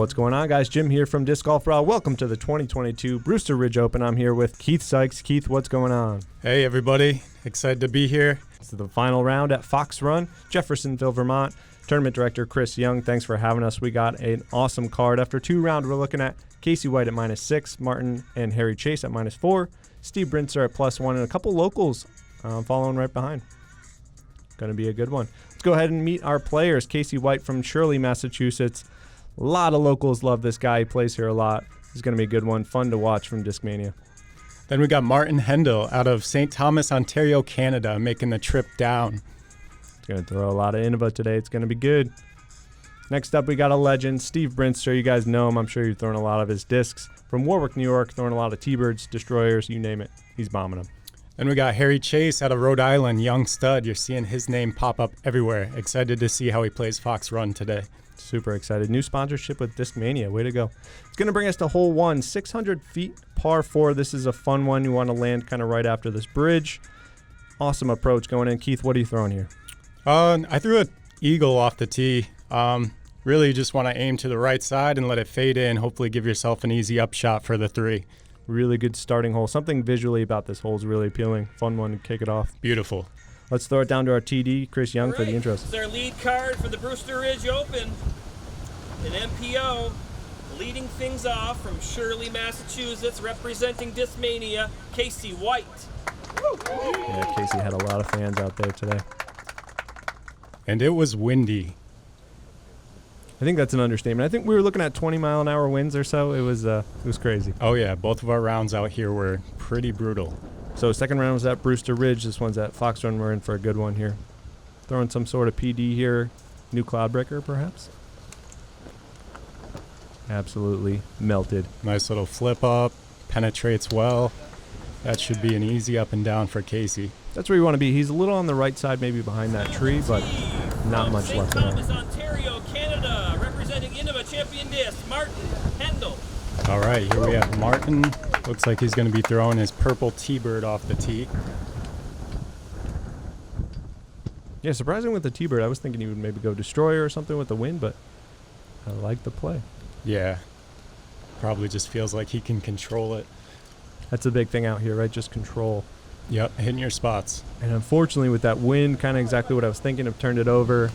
What's going on, guys? Jim here from Disc Golf Brah. Welcome to the 2022 Brewster Ridge Open. I'm here with Keith Sykes. Keith, what's going on? Hey, everybody. Excited to be here. This is the final round at Fox Run, Jeffersonville, Vermont. Tournament Director Chris Young, thanks for having us. We got an awesome card. After 2 rounds, we're looking at Casey White at -6, Martin and Harry Chace at -4, Steve Brinster at +1, and a couple locals following right behind. Going to be a good one. Let's go ahead and meet our players. Casey White from Shirley, Massachusetts. A lot of locals love this guy. He plays here a lot. This is going to be a good one. Fun to watch from Discmania. Then we got Martin Hendel out of St. Thomas, Ontario, Canada, making the trip down. He's going to throw a lot of Innova today. It's going to be good. Next up, we got a legend, Steve Brinster. You guys know him. I'm sure you've thrown a lot of his discs. From Warwick, New York, throwing a lot of T-Birds, Destroyers, you name it. He's bombing them. Then we got Harry Chace out of Rhode Island, young stud. You're seeing his name pop up everywhere. Excited to see how he plays Fox Run today. Super excited. New sponsorship with Discmania. Way to go. It's going to bring us to hole 1, 600 feet, par 4. This is a fun one. You want to land kind of right after this bridge. Awesome approach going in. Keith, what are you throwing here? I threw an eagle off the tee. Really just want to aim to the right side and let it fade in. Hopefully give yourself an easy upshot for the 3. Really good starting hole. Something visually about this hole is really appealing. Fun one to kick it off. Beautiful. Let's throw it down to our TD, Chris Young, for the intros. This is our lead card for the Brewster Ridge Open. An MPO leading things off from Shirley, Massachusetts, representing Discmania, Casey White. Yeah, Casey had a lot of fans out there today. And it was windy. I think that's an understatement. I think we were looking at 20-mile-an-hour winds or so. It was crazy. Oh, yeah. Both of our rounds out here were pretty brutal. So second round was at Brewster Ridge. This one's at Fox Run. We're in for a good one here. Throwing some sort of PD here. New cloud breaker, perhaps? Absolutely melted. Nice little flip up. Penetrates well. That should be an easy up and down for Casey. That's where you want to be. He's a little on the right side, maybe behind that tree, but not much left. St. Thomas, Ontario, Canada, representing Innova champion disc, Martin Hendel. All right, here we have Martin. Looks like he's going to be throwing his purple T-Bird off the tee. Yeah, surprising with the T-Bird. I was thinking he would maybe go Destroyer or something with the wind, but I like the play. Yeah, probably just feels like he can control it. That's a big thing out here, right? Just control. Yep, hitting your spots. And unfortunately, with that wind, kind of exactly what I was thinking of, turned it over.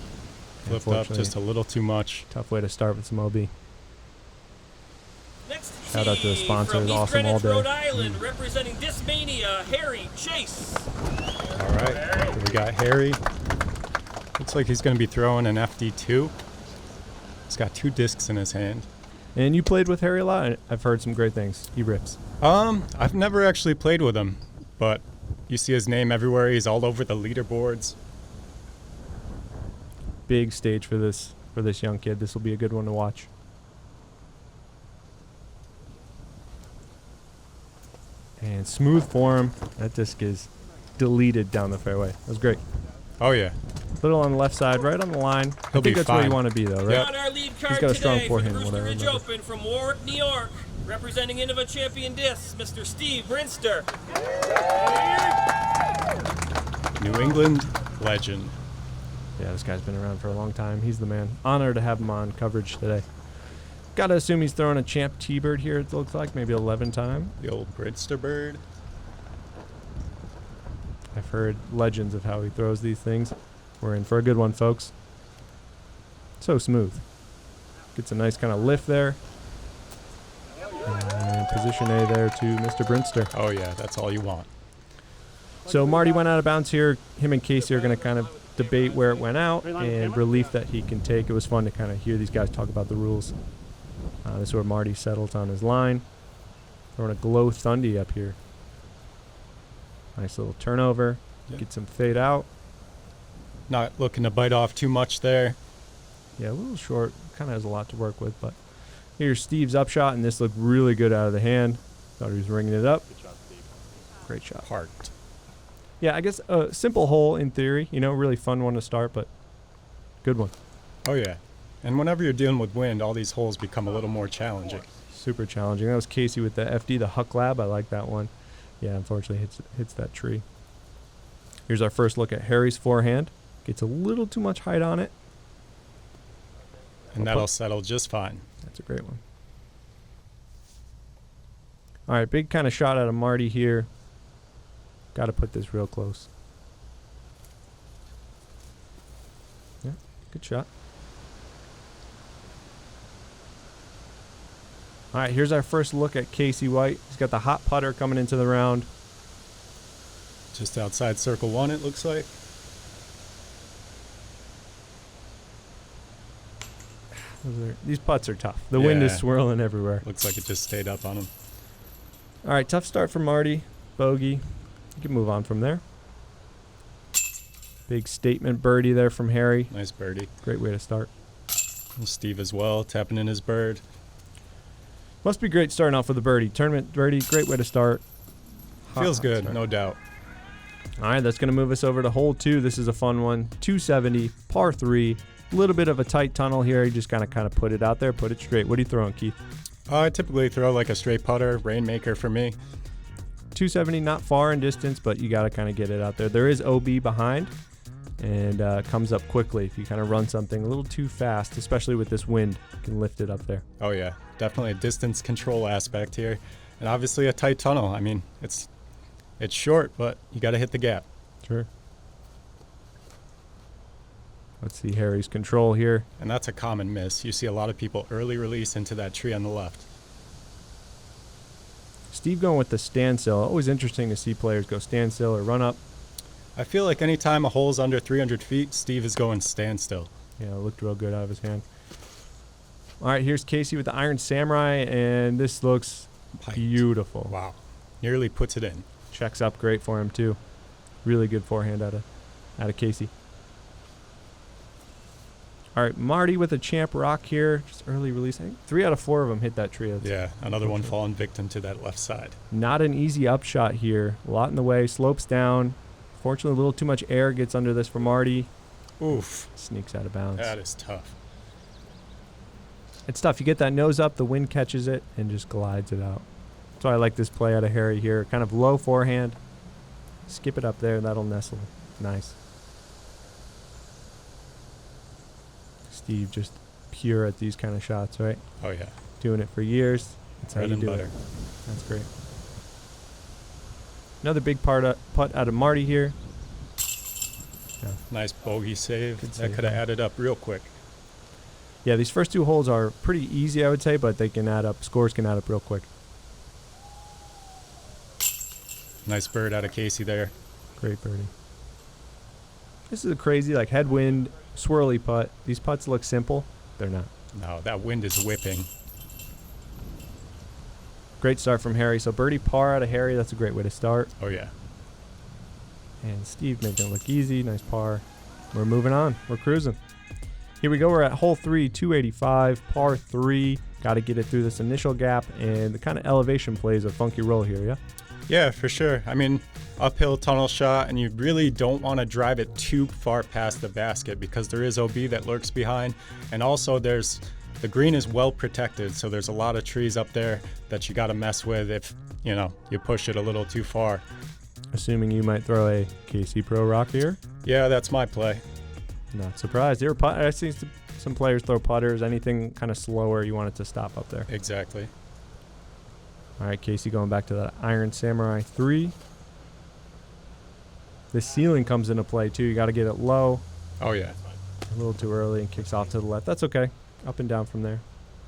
Flipped up just a little too much. Tough way to start with some OB. Next Shout out to the sponsors. from Awesome Greenwich, all day. Rhode Island, representing Discmania, Harry Chace. All right, we got Harry. Looks like he's going to be throwing an FD2. He's got 2 discs in his hand. And you played with Harry a lot. I've heard some great things. He rips. I've never actually played with him, but you see his name everywhere. He's all over the leaderboards. Big stage for this young kid. This will be a good one to watch. And smooth form. That disc is deleted down the fairway. That was great. Oh, yeah. Little on the left side, right on the line. I think that's where you want to be, though, right? On our lead card He's got a strong today for the forehand, Brewster Ridge whatever. Open from Warwick, New York, representing Innova champion disc, Mr. Steve Brinster. New England legend. Yeah, this guy's been around for a long time. He's the man. Honored to have him on coverage today. Got to assume he's throwing a champ T-Bird here, it looks like. Maybe 11 time. The old Brinster bird. I've heard legends of how he throws these things. We're in for a good one, folks. So smooth. Gets a nice kind of lift there. And position A there to Mr. Brinster. Oh, yeah, that's all you want. So Marty went out of bounds here. Him and Casey are going to kind of debate where it went out and relief that he can take. It was fun to kind of hear these guys talk about the rules. This is where Marty settles on his line. Throwing a glow thundy up here. Nice little turnover. Yep. Get some fade out. Not looking to bite off too much there. Yeah, a little short. Kind of has a lot to work with, but here's Steve's upshot, and this looked really good out of the hand. Thought he was ringing it up. Good shot, Steve. Great shot. Parked. Yeah, I guess a simple hole in theory. You know, really fun one to start, but good one. Oh, yeah. And whenever you're dealing with wind, all these holes become a little more challenging. Super challenging. That was Casey with the FD, the Huck Lab. I like that one. Yeah, unfortunately hits that tree. Here's our first look at Harry's forehand. Gets a little too much height on it. And that'll settle just fine. That's a great one. All right, big kind of shot out of Marty here. Got to put this real close. Yeah, good shot. All right, here's our first look at Chace White. He's got the hot putter coming into the round. Just outside circle 1, it looks like. These putts are tough. The wind is swirling everywhere. Looks like it just stayed up on him. All right, tough start for Marty. Bogey. You can move on from there. Big statement birdie there from Harry. Nice birdie. Great way to start. And Steve as well, tapping in his bird. Must be great starting off with a birdie. Tournament birdie, great way to start. Feels good, start. no doubt. All right, that's going to move us over to hole 2. This is a fun one. 270, par 3. A little bit of a tight tunnel here. You just kind of put it out there, put it straight. What are you throwing, Keith? I typically throw like a straight putter, rainmaker for me. 270, not far in distance, but you got to kind of get it out there. There is OB behind, and comes up quickly. If you kind of run something a little too fast, especially with this wind, you can lift it up there. Oh yeah, definitely a distance control aspect here. And obviously a tight tunnel. I mean, it's short, but you got to hit the gap. Sure. Let's see Harry's control here. And that's a common miss. You see a lot of people early release into that tree on the left. Steve going with the standstill. Always interesting to see players go standstill or run up. I feel like anytime a hole's under 300 feet, Steve is going standstill. Yeah, it looked real good out of his hand. All right, here's Chace with the Iron Samurai, and this looks beautiful. Wow. Nearly puts it in. Checks up great for him, too. Really good forehand out of Chace. All right, Marty with a Champ Rock here. Just early release. I think 3 out of 4 of them hit that tree. Yeah, another one falling victim to that left side. Not an easy upshot here. A lot in the way. Slopes down. Fortunately, a little too much air gets under this for Marty. Oof. Sneaks out of bounds. That is tough. It's tough. You get that nose up, the wind catches it, and just glides it out. That's why I like this play out of Harry here. Kind of low forehand. Skip it up there. That'll nestle. Nice. Steve just pure at these kind of shots, right? Oh, yeah. Doing it for years. That's how Bread you and do butter. it. That's great. Another big putt out of Marty here. Yeah. Nice bogey save. Good That save, could have yeah. added up real quick. Yeah, these first 2 holes are pretty easy, I would say, but they can add up. Scores can add up real quick. Nice bird out of Casey there. Great birdie. This is a crazy, like, headwind, swirly putt. These putts look simple. They're not. No, that wind is whipping. Great start from Harry. So birdie par out of Harry. That's a great way to start. Oh, yeah. And Steve making it look easy. Nice par. We're moving on. We're cruising. Here we go. We're at hole 3, 285, par 3. Got to get it through this initial gap. And the kind of elevation plays a funky role here, yeah? Yeah, for sure. I mean, uphill tunnel shot, and you really don't want to drive it too far past the basket because there is OB that lurks behind. And also the green is well protected, so there's a lot of trees up there that you got to mess with if, you push it a little too far. Assuming you might throw a KC Pro Rock here. Yeah, that's my play. Not surprised. I see some players throw putters. Anything kind of slower, you want it to stop up there. Exactly. All right, Casey going back to that Iron Samurai 3. The ceiling comes into play, too. You got to get it low. Oh, yeah. A little too early and kicks off to the left. That's okay. Up and down from there.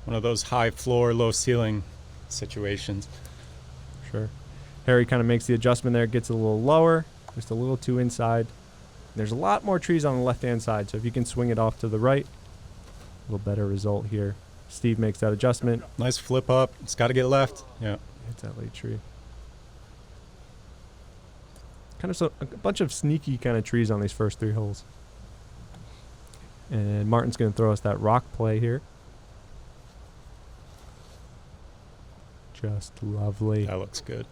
One of those high floor, low ceiling situations. Sure. Harry kind of makes the adjustment there, gets a little lower, just a little too inside. There's a lot more trees on the left-hand side, so if you can swing it off to the right, a little better result here. Steve makes that adjustment. Nice flip up. It's got to get left. Yeah. Hits that late tree. Kind of a bunch of sneaky kind of trees on these first 3 holes. And Martin's going to throw us that rock play here. Just lovely. That looks good.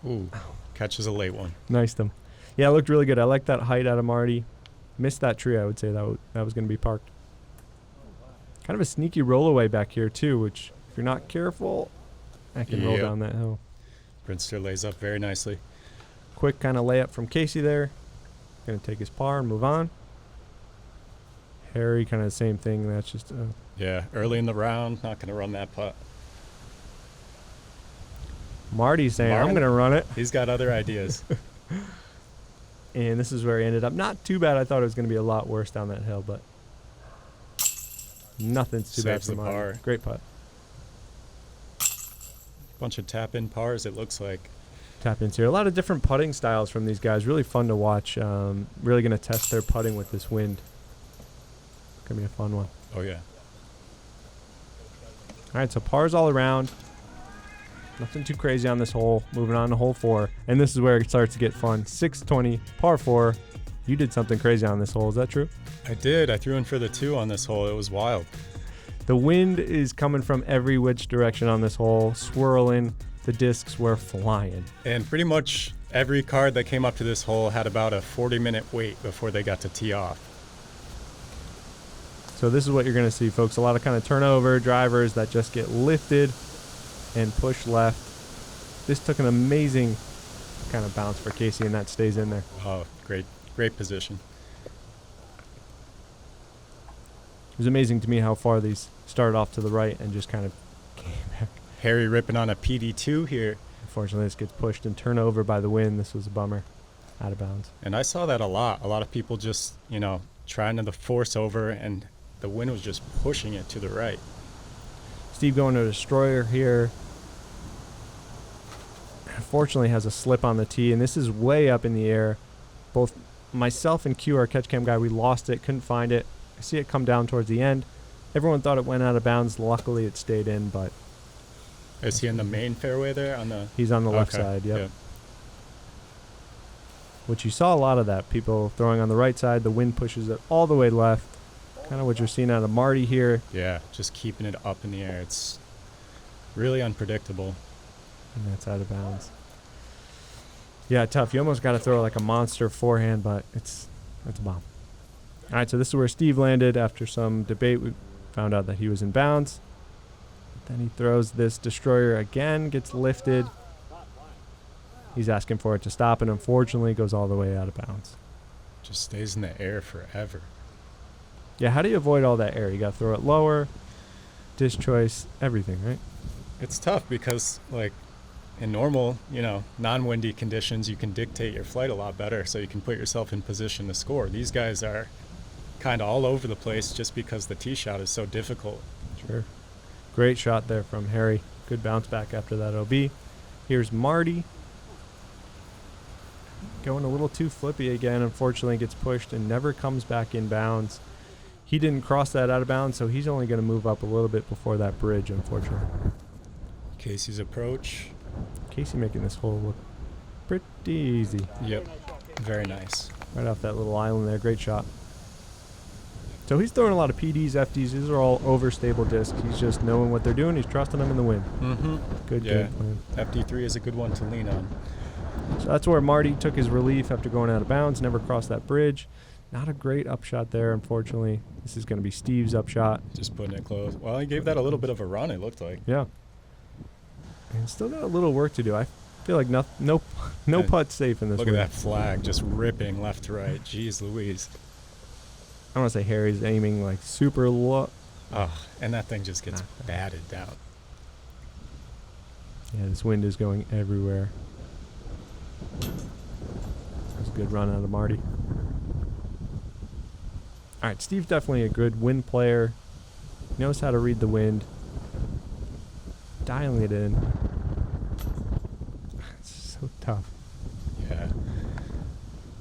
Ooh, catches a late one. Nice them. Yeah, it looked really good. I like that height out of Marty. Missed that tree, I would say. That was going to be parked. Kind of a sneaky rollaway back here, too, which, if you're not careful, I can roll down that hill. Brinster lays up very nicely. Quick kind of layup from Casey there. Going to take his par and move on. Harry, kind of the same thing. That's just Yeah, early in the round, not going to run that putt. Marty saying, I'm Martin? going to run it. He's got other ideas. And this is where he ended up. Not too bad. I thought it was going to be a lot worse down that hill, but nothing's too bad Saves for the Marty. par. Great putt. Bunch of tap-in pars, it looks like. Tap ins here. A lot of different putting styles from these guys. Really fun to watch. Really going to test their putting with this wind. Going to be a fun one. Oh, yeah. All right, so pars all around. Nothing too crazy on this hole. Moving on to hole 4. And this is where it starts to get fun. 620, par 4. You did something crazy on this hole. Is that true? I did. I threw in for the 2 on this hole. It was wild. The wind is coming from every which direction on this hole, swirling. The discs were flying. And pretty much every card that came up to this hole had about a 40-minute wait before they got to tee off. So this is what you're going to see, folks. A lot of kind of turnover drivers that just get lifted and pushed left. This took an amazing kind of bounce for Casey, and that stays in there. Oh, great position. It was amazing to me how far these started off to the right and just kind of came back. Harry ripping on a PD2 here. Unfortunately, this gets pushed and turned over by the wind. This was a bummer. Out of bounds. And I saw that a lot. A lot of people just, trying to force over, and the wind was just pushing it to the right. Steve going to a destroyer here. Unfortunately, has a slip on the tee, and this is way up in the air. Both myself and Q, our catch cam guy, we lost it, couldn't find it. I see it come down towards the end. Everyone thought it went out of bounds. Luckily, it stayed in, but... Is he in the main fairway there? He's on the left Okay, side, yep. yeah. Which you saw a lot of that. People throwing on the right side. The wind pushes it all the way left. Kind of what you're seeing out of Marty here. Yeah, just keeping it up in the air. It's really unpredictable. And that's out of bounds. Yeah, tough. You almost got to throw like a monster forehand, but it's a bomb. All right, so this is where Steve landed. After some debate, we found out that he was in bounds. Then he throws this destroyer again, gets lifted. He's asking for it to stop, and unfortunately goes all the way out of bounds. Just stays in the air forever. Yeah, how do you avoid all that air? You got to throw it lower, disc choice, everything, right? It's tough because, in normal, non-windy conditions, you can dictate your flight a lot better, so you can put yourself in position to score. These guys are kind of all over the place just because the tee shot is so difficult. Sure. Great shot there from Harry. Good bounce back after that OB. Here's Marty. Going a little too flippy again. Unfortunately, gets pushed and never comes back in bounds. He didn't cross that out of bounds, so he's only going to move up a little bit before that bridge, unfortunately. Casey's approach. Casey making this hole look pretty easy. Yep. Very nice. Right off that little island there. Great shot. So he's throwing a lot of PDs, FDs. These are all overstable discs. He's just knowing what they're doing. He's trusting them in the wind. Mm-hmm. Good plan. FD3 is a good one to lean on. So that's where Marty took his relief after going out of bounds. Never crossed that bridge. Not a great upshot there, unfortunately. This is going to be Steve's upshot. Just putting it close. Well, he gave that a little bit of a run, it looked like. Yeah. And still got a little work to do. I feel like no putt's safe in this Look wind. at that flag just ripping left to right. Jeez Louise. I want to say Harry's aiming like super low. Oh, and that thing just gets batted down. Yeah, this wind is going everywhere. That's a good run out of Marty. All right, Steve's definitely a good wind player. He knows how to read the wind. Dialing it in. It's so tough. Yeah.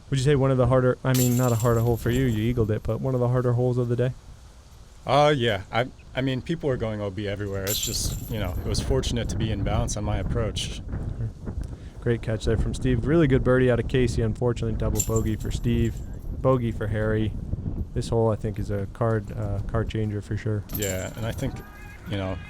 Would you say one of the harder, not a harder hole for you, you eagled it, but one of the harder holes of the day? Yeah. I mean, people were going OB everywhere. It's just, it was fortunate to be in bounds on my approach. Great catch there from Steve. Really good birdie out of Casey. Unfortunately, double bogey for Steve. Bogey for Harry. This hole, I think, is a card changer for sure. Yeah, and I think,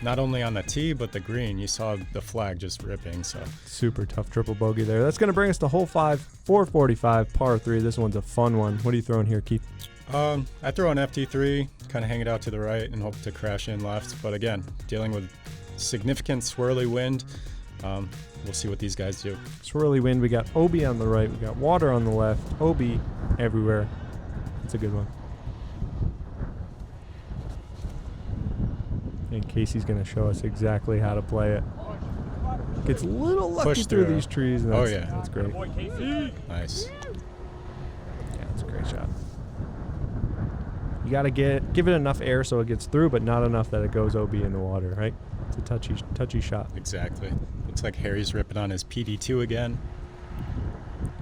not only on the tee, but the green, you saw the flag just ripping. So Super tough triple bogey there. That's going to bring us to hole 5, 445, par 3. This one's a fun one. What are you throwing here, Keith? I throw an FT3, kind of hang it out to the right and hope to crash in left. But again, dealing with significant swirly wind, we'll see what these guys do. Swirly wind. We got OB on the right. We got water on the left. OB everywhere. It's a good one. And Casey's going to show us exactly how to play it. Gets a little lucky Push through through. these trees. And Oh, that's, yeah. That's great. Nice. Yeah, it's a great shot. You got to give it enough air so it gets through, but not enough that it goes OB in the water, right? It's a touchy shot. Exactly. Looks like Harry's ripping on his PD2 again.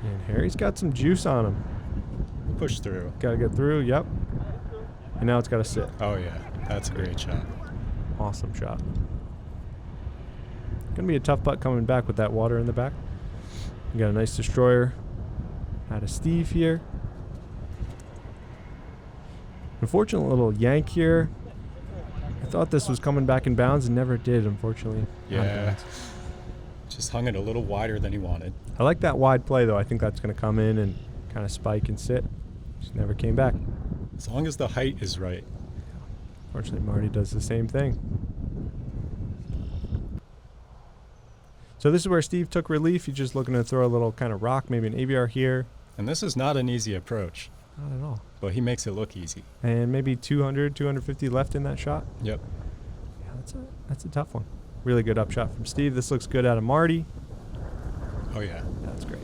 And Harry's got some juice on him. Push through. Got to get through, yep. And now it's got to sit. Oh, yeah. That's a great shot. Awesome shot. Going to be a tough putt coming back with that water in the back. You got a nice destroyer out of Steve here. Unfortunate little yank here. I thought this was coming back in bounds and never did, unfortunately. Yeah. Just hung it a little wider than he wanted. I like that wide play, though. I think that's going to come in and kind of spike and sit. Just never came back. As long as the height is right. Unfortunately, Marty does the same thing. So this is where Steve took relief. He's just looking to throw a little kind of rock, maybe an ABR here. And this is not an easy approach, Not at all. but he makes it look easy. And maybe 200, 250 left in that shot. Yep. Yeah, that's a tough one. Really good upshot from Steve. This looks good out of Marty. Oh, yeah. That's great.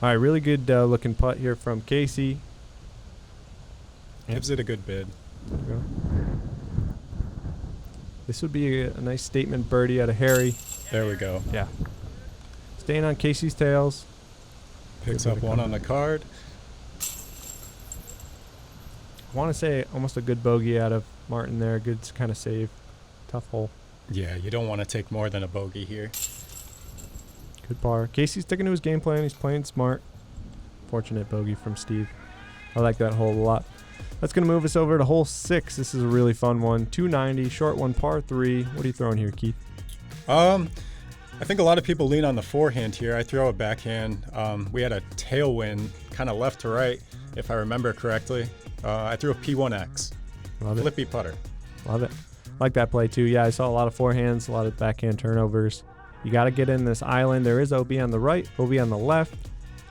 All right, really good looking putt here from Casey. Gives it a good bid. There we go. This would be a nice statement birdie out of Harry. There we go. Yeah. Staying on Casey's tails. Picks Good up bit of one comeback. on the card. I want to say almost a good bogey out of Martin there. Good kind of save. Tough hole. Yeah, you don't want to take more than a bogey here. Good par. Casey's sticking to his game plan. He's playing smart. Fortunate bogey from Steve. I like that hole a lot. That's going to move us over to hole 6. This is a really fun one. 290, short one, par 3. What are you throwing here, Keith? I think a lot of people lean on the forehand here. I throw a backhand. We had a tailwind kind of left to right, if I remember correctly. I threw a P1X. Love it. Flippy putter. Love it. Like that play, too. Yeah, I saw a lot of forehands, a lot of backhand turnovers. You got to get in this island. There is OB on the right, OB on the left.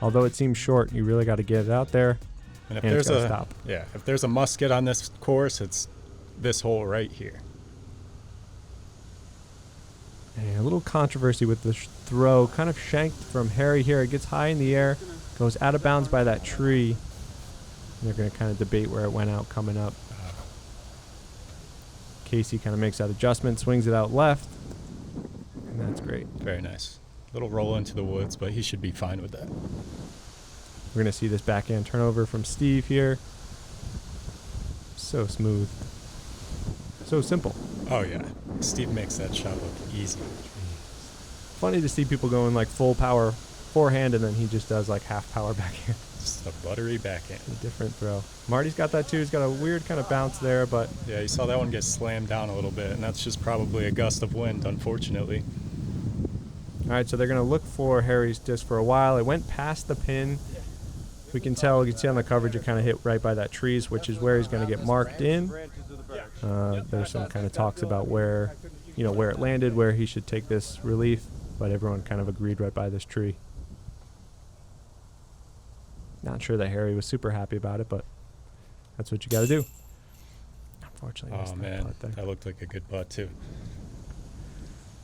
Although it seems short, you really got to get it out there. And if And it's there's gotta a stop. if there's a musket on this course, it's this hole right here. And a little controversy with the throw. Kind of shanked from Harry here. It gets high in the air, goes out of bounds by that tree. And they're going to kind of debate where it went out coming up. Casey kind of makes that adjustment, swings it out left. And that's great. Very nice. Little roll into the woods, but he should be fine with that. We're going to see this backhand turnover from Steve here. So smooth. So simple. Oh, yeah. Steve makes that shot look easy. Funny to see people going like full power forehand, and then he just does like half power backhand. Just a buttery backhand. A different throw. Marty's got that too. He's got a weird kind of bounce there, but Yeah, you saw that one get slammed down a little bit, and that's just probably a gust of wind, unfortunately. all right, so they're going to look for Harry's disc for a while. It went past the pin. We can tell, you can see on the coverage, it kind of hit right by that trees, which is where he's going to get marked in. There's some kind of talks about where, where it landed, where he should take this relief, but everyone kind of agreed right by this tree. Not sure that Harry was super happy about it, but that's what you got to do. Unfortunately, Oh, missed that man. putt there. That looked like a good putt, too.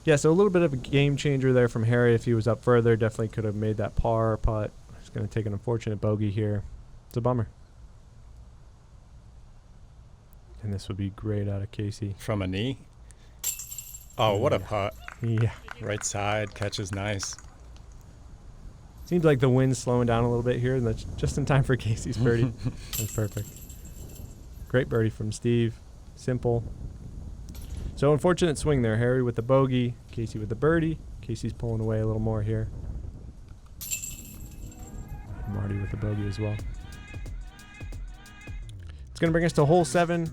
Yeah, so a little bit of a game changer there from Harry. If he was up further, definitely could have made that par putt. He's going to take an unfortunate bogey here. It's a bummer. And this would be great out of Casey. From a knee. Oh, what a putt. Yeah. Right side, catches nice. Seems like the wind's slowing down a little bit here, and that's just in time for Casey's birdie. That's perfect. Great birdie from Steve. Simple. So unfortunate swing there. Harry with the bogey, Casey with the birdie. Casey's pulling away a little more here. Marty with the bogey as well. It's going to bring us to hole 7.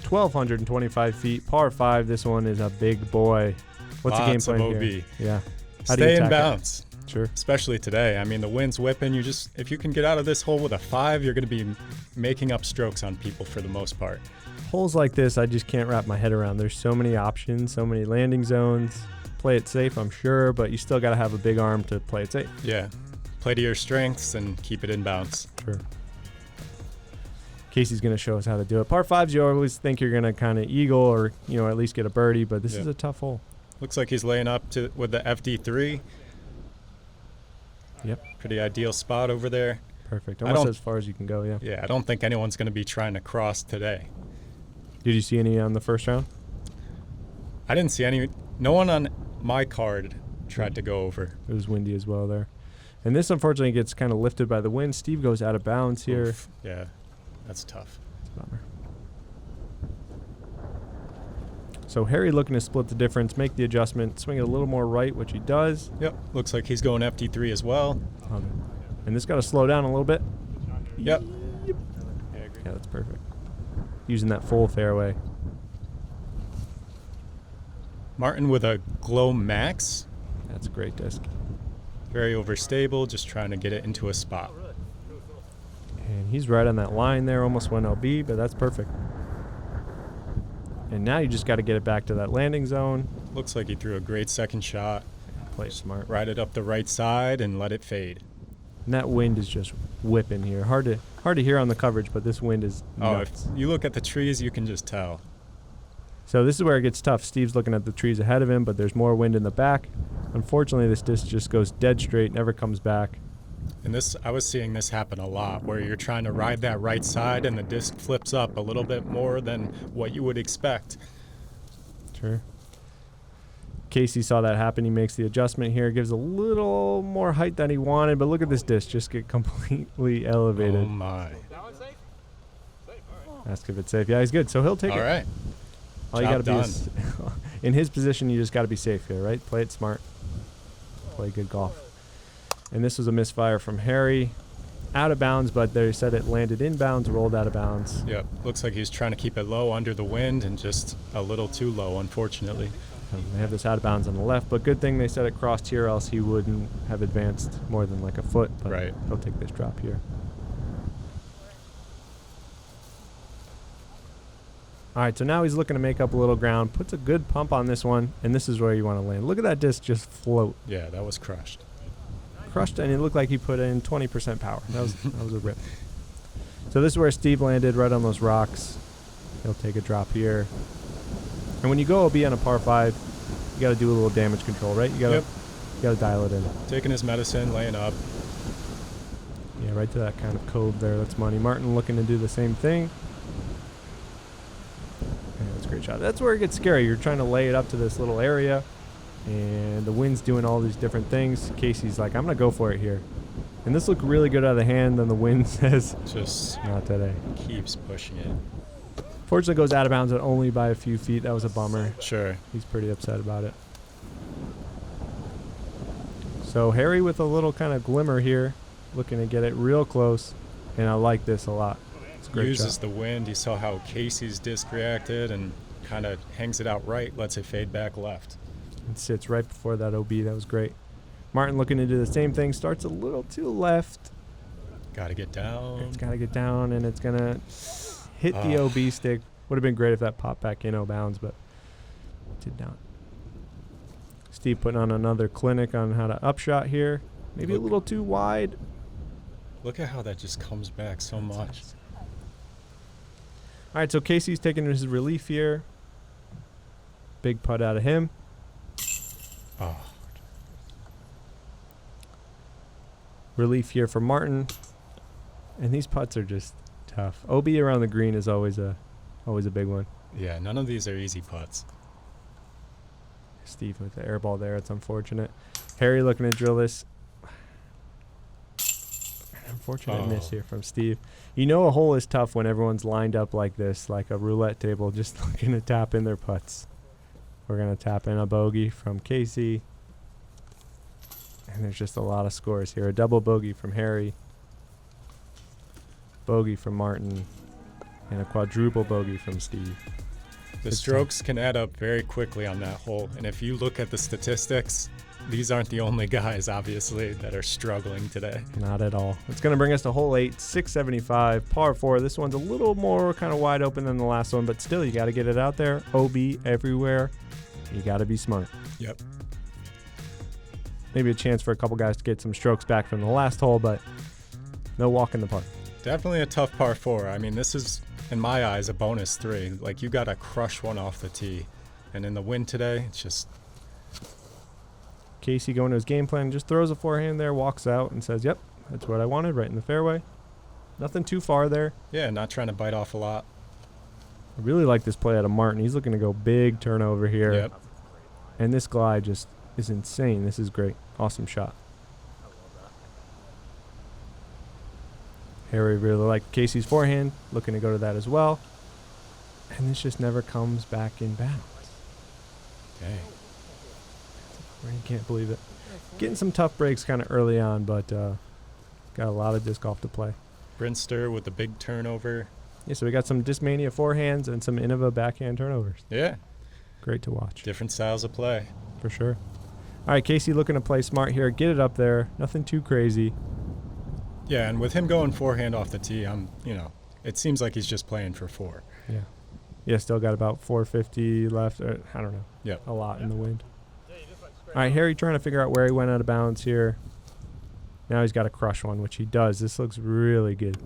1,225 feet, par 5. This one is a big boy. What's the game Lots of plan OB. here? Yeah. How do you Stay in attack it? bounds. Sure. Especially today. I mean, the wind's whipping. If you can get out of this hole with a 5, you're going to be making up strokes on people for the most part. Holes like this, I just can't wrap my head around. There's so many options, so many landing zones. Play it safe, I'm sure, but you still got to have a big arm to play it safe. Yeah. Play to your strengths and keep it in bounds. Sure. Casey's going to show us how to do it. Par 5s, you always think you're going to kind of eagle or, at least get a birdie, but this is a tough hole. Looks like he's laying up with the FD3. Yep. Pretty ideal spot over there. Perfect. Almost as far as you can go, yeah. Yeah, I don't think anyone's going to be trying to cross today. Did you see any on the first round? I didn't see any. No one on my card tried to go over. It was windy as well there. And this, unfortunately, gets kind of lifted by the wind. Steve goes out of bounds here. Oof. Yeah, that's tough. It's a bummer. So Harry looking to split the difference, make the adjustment, swing it a little more right, which he does. Yep, looks like he's going FD3 as well. And this got to slow down a little bit. Yep. Yeah, that's perfect. Using that full fairway. Martin with a Glow Max. That's a great disc. Very overstable, just trying to get it into a spot. And he's right on that line there, almost went LB, but that's perfect. And now you just got to get it back to that landing zone. Looks like he threw a great second shot. Play smart. Ride it up the right side and let it fade. And that wind is just whipping here. Hard to hear on the coverage, but this wind is nuts. If you look at the trees, you can just tell. So this is where it gets tough. Steve's looking at the trees ahead of him, but there's more wind in the back. Unfortunately, this disc just goes dead straight, never comes back. And I was seeing this happen a lot, where you're trying to ride that right side and the disc flips up a little bit more than what you would expect. Sure. Casey saw that happen. He makes the adjustment here, gives a little more height than he wanted, but look at this disc just get completely elevated. Oh my. Ask if it's safe. Yeah, he's good. So he'll take it. All right. All you got to be is in his position, you just got to be safe here, right? Play it smart. Play good golf. And this was a misfire from Harry. Out of bounds, but they said it landed inbounds, rolled out of bounds. Yep. Looks like he's trying to keep it low under the wind and just a little too low, unfortunately. They have this out of bounds on the left, but good thing they said it crossed here, else he wouldn't have advanced more than like a foot. But right. He'll take this drop here. All right, so now he's looking to make up a little ground, puts a good pump on this one, and this is where you want to land. Look at that disc just float. Yeah, that was crushed. Crushed, and it looked like he put in 20% power. That was a rip. So this is where Steve landed, right on those rocks. He'll take a drop here. And when you go OB on a par 5, you got to do a little damage control, right? You got to dial it in. Taking his medicine, laying up. Yeah, right to that kind of cove there. That's money. Martin looking to do the same thing. Yeah, that's a great shot. That's where it gets scary. You're trying to lay it up to this little area, and the wind's doing all these different things. Casey's like, I'm going to go for it here. And this looked really good out of the hand, and the wind says, just not today. Keeps pushing it. Fortunately, goes out of bounds only by a few feet. That was a bummer. Sure. He's pretty upset about it. So Harry with a little kind of glimmer here, looking to get it real close, and I like this a lot. It's a great Uses shot. the wind. You saw how Casey's disc reacted and kind of hangs it out right, lets it fade back left. It sits right before that OB. That was great. Martin looking to do the same thing. Starts a little too left. Got to get down. It's got to get down, and it's going to hit the OB stick. Would have been great if that popped back in bounds, but it did not. Steve putting on another clinic on how to upshot here. Maybe a little too wide. Look at how that just comes back so much. All right, so Casey's taking his relief here. Big putt out of him. Oh. Relief here for Martin. And these putts are just tough. OB around the green is always a big one. Yeah, none of these are easy putts. Steve with the air ball there. It's unfortunate. Harry looking to drill this. Unfortunate miss here from Steve. You know a hole is tough when everyone's lined up like this, like a roulette table, just looking to tap in their putts. We're going to tap in a bogey from Casey. And there's just a lot of scores here. A double bogey from Harry. Bogey from Martin. And a quadruple bogey from Steve. The strokes can add up very quickly on that hole. And if you look at the statistics, these aren't the only guys, obviously, that are struggling today. Not at all. It's going to bring us to hole 8, 675, par 4. This one's a little more kind of wide open than the last one, but still, you got to get it out there. OB everywhere. You got to be smart. Yep. Maybe a chance for a couple guys to get some strokes back from the last hole, but no walk in the park. Definitely a tough par 4. I mean, this is, in my eyes, a bonus 3. Like, you got to crush one off the tee. And in the wind today, it's just... Casey going to his game plan, just throws a forehand there, walks out, and says, yep, that's what I wanted, right in the fairway. Nothing too far there. Yeah, not trying to bite off a lot. I really like this play out of Martin. He's looking to go big turnover here. Yep. And this glide just is insane. This is great. Awesome shot. Harry really liked Casey's forehand, looking to go to that as well. And this just never comes back in bounds. Dang. I can't believe it. Getting some tough breaks kind of early on, but got a lot of disc golf to play. Brinster with the big turnover. Yeah, so we got some Discmania forehands and some Innova backhand turnovers. Yeah. Great to watch. Different styles of play. For sure. All right, Casey looking to play smart here. Get it up there. Nothing too crazy. Yeah, and with him going forehand off the tee, it seems like he's just playing for 4. Yeah. Yeah, still got about 450 left. I don't know. Yeah. A lot in the wind. All right, Harry trying to figure out where he went out of bounds here. Now he's got to crush one, which he does. This looks really good.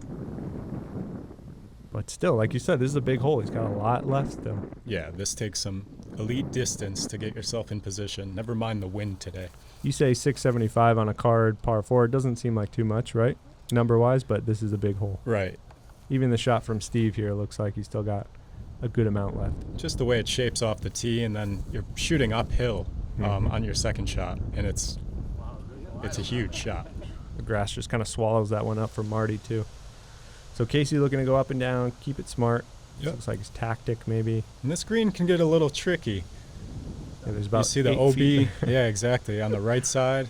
But still, like you said, this is a big hole. He's got a lot left still. Yeah, this takes some elite distance to get yourself in position. Never mind the wind today. You say 675 on a card, par 4. It doesn't seem like too much, right? Number-wise, but this is a big hole. Right. Even the shot from Steve here looks like he's still got a good amount left. Just the way it shapes off the tee, and then you're shooting uphill on your second shot, and it's a huge shot. The grass just kind of swallows that one up for Marty, too. So Casey looking to go up and down, keep it smart. Yep. Looks like his tactic, maybe. And this green can get a little tricky. Yeah, there's about you see the 8 OB, feet. yeah, exactly, on the right side.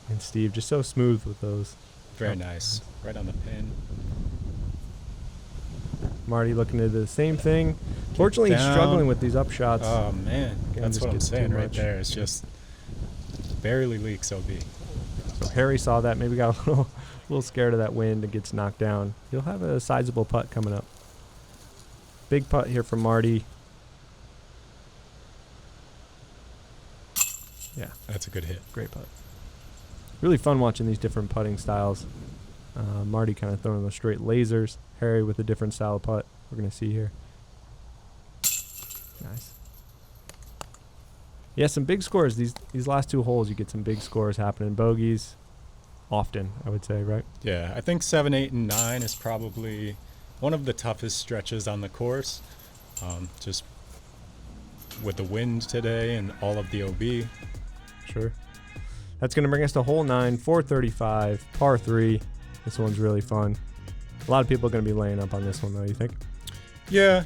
And Steve just so smooth with those. Very nice, right on the pin. Marty looking to do the same thing. Fortunately, he's down. struggling with these up shots. Oh man, Again, that's just what I'm gets too saying right much. there. It's just barely leaks OB. So Harry saw that, maybe got a little scared of that wind and gets knocked down. He'll have a sizable putt coming up. Big putt here from Marty. Yeah, That's a good hit. great putt. Really fun watching these different putting styles. Marty kind of throwing those straight lasers. Harry with a different style of putt. We're going to see here. Nice. Yeah, some big scores. These last 2 holes, you get some big scores happening. Bogeys often, I would say, right? Yeah, I think 7, 8, and 9 is probably one of the toughest stretches on the course. Just with the wind today and all of the OB. Sure. That's going to bring us to hole 9, 435, par 3. This one's really fun. A lot of people are going to be laying up on this one, though, you think? Yeah,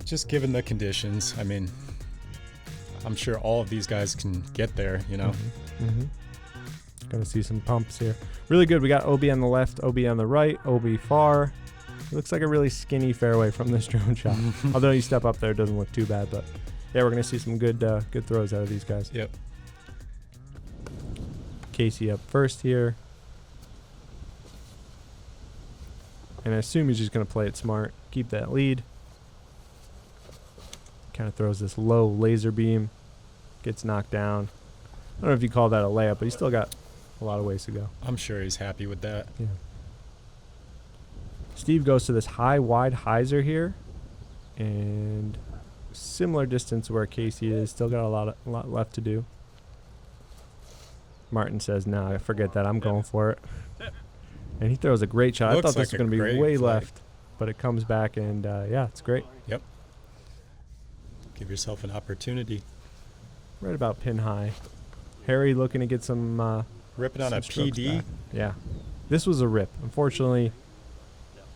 just given the conditions, I mean, I'm sure all of these guys can get there, you know. Going to see some pumps here. Really good. We got OB on the left, OB on the right, OB far. It looks like a really skinny fairway from this drone shot. Although you step up there, it doesn't look too bad. But yeah, we're going to see some good throws out of these guys. Yep. Casey up first here. And I assume he's just going to play it smart. Keep that lead. Kind of throws this low laser beam. Gets knocked down. I don't know if you call that a layup, but he's still got a lot of ways to go. I'm sure he's happy with that. Yeah. Steve goes to this high, wide hyzer here. And similar distance where Casey is. Still got a lot left to do. Martin says, nah, forget that. I'm going for it. And he throws a great shot. I thought this was going to be way left. But it comes back, and yeah, it's great. Yep. Give yourself an opportunity. Right about pin high. Harry looking to get some Ripping on a strokes PD. back. Yeah. This was a rip. Unfortunately,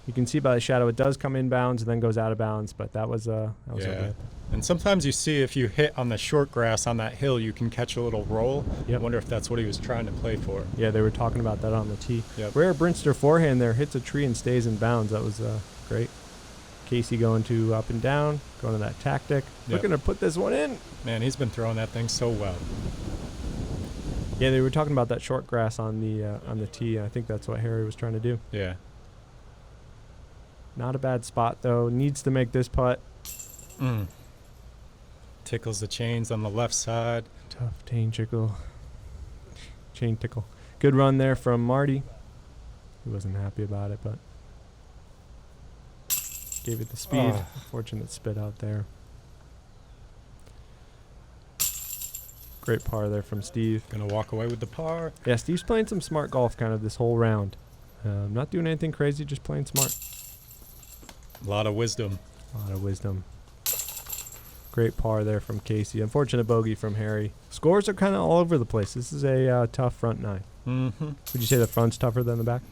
you can see by the shadow it does come inbounds and then goes out of bounds, but that was a rip. And sometimes you see if you hit on the short grass on that hill, you can catch a little roll. Yep. I wonder if that's what he was trying to play for. Yeah, they were talking about that on the tee. Yep. Rare Brinster forehand there, hits a tree and stays in bounds. That was great. Casey going to up and down, going to that tactic. Yep. Looking to put this one in. Man, he's been throwing that thing so well. Yeah, they were talking about that short grass on the tee. I think that's what Harry was trying to do. Yeah. Not a bad spot, though. Needs to make this putt. Tickles the chains on the left side. Tough chain tickle. Good run there from Marty. He wasn't happy about it, but gave it the speed. Fortunate spit out there. Great par there from Steve. Gonna walk away with the par. Yeah, Steve's playing some smart golf kind of this whole round. Not doing anything crazy, just playing smart. A lot of wisdom. A lot of wisdom. Great par there from Casey. Unfortunate bogey from Harry. Scores are kind of all over the place. This is a tough front nine. Mm-hmm. Would you say the front's tougher than the back?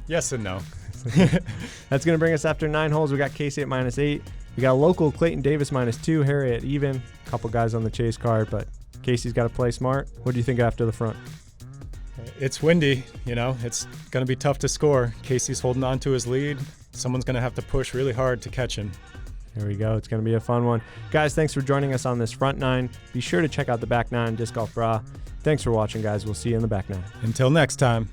Yes and no. That's going to bring us after 9 holes. We got Casey at -8. We got local Clayton Davis -2. Harry at even. A couple guys on the Chace card, but Casey's got to play smart. What do you think after the front? It's windy, you know. It's going to be tough to score. Casey's holding on to his lead. Someone's going to have to push really hard to catch him. There we go. It's going to be a fun one. Guys, thanks for joining us on this front 9. Be sure to check out the back 9 Disc Golf Brah. Thanks for watching, guys. We'll see you in the back 9. Until next time.